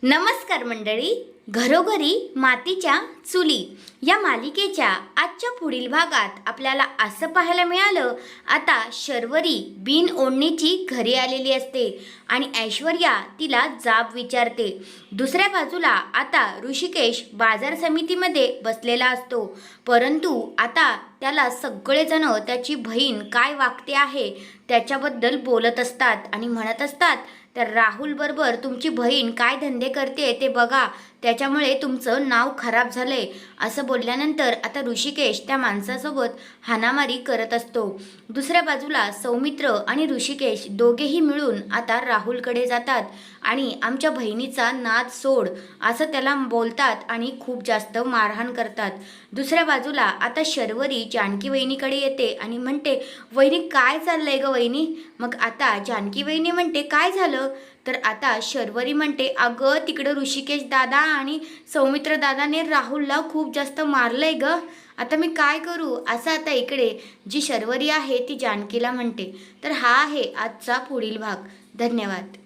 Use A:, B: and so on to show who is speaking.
A: नमस्कार मंडळी, घरोघरी मातीच्या चुली या मालिकेच्या आजच्या पुढील भागात आपल्याला असं पाहायला मिळालं, आता शर्वरी बिन ओढणीची घरी आलेली असते आणि ऐश्वर्या तिला जाब विचारते। दुसऱ्या बाजूला आता ऋषिकेश बाजार समितीमध्ये बसलेला असतो, परंतु आता त्याला सगळेजण त्याची बहीण काय वागते आहे त्याच्याबद्दल बोलत असतात आणि म्हणत असतात, तर राहुल बरोबर तुमची बहीण काय धंदे करते ते बघा, त्याच्यामुळे तुमचं नाव खराब झालंय असं बोलल्यानंतर आता ऋषिकेश त्या माणसासोबत हाणामारी करत असतो। दुसऱ्या बाजूला सौमित्र आणि ऋषिकेश दोघेही मिळून आता राहुलकडे जातात आणि आमच्या बहिणीचा नाद सोड असं त्याला बोलतात आणि खूप जास्त मारहाण करतात। दुसऱ्या बाजूला आता शर्वरी जानकी वहिनीकडे येते आणि म्हणते, वहिनी काय चाललंय ग वहिनी? मग आता जानकी वहिनी म्हणते, काय झालं? तर आता शर्वरी म्हणते, अगं तिकडं ऋषिकेश दादा आणि सौमित्र दादाने राहुलला खूप जास्त मारलंय ग, आता मी काय करू? असं आता इकडे जी शर्वरी आहे ती जानकीला म्हणते। तर हा आहे आजचा पुढील भाग। धन्यवाद।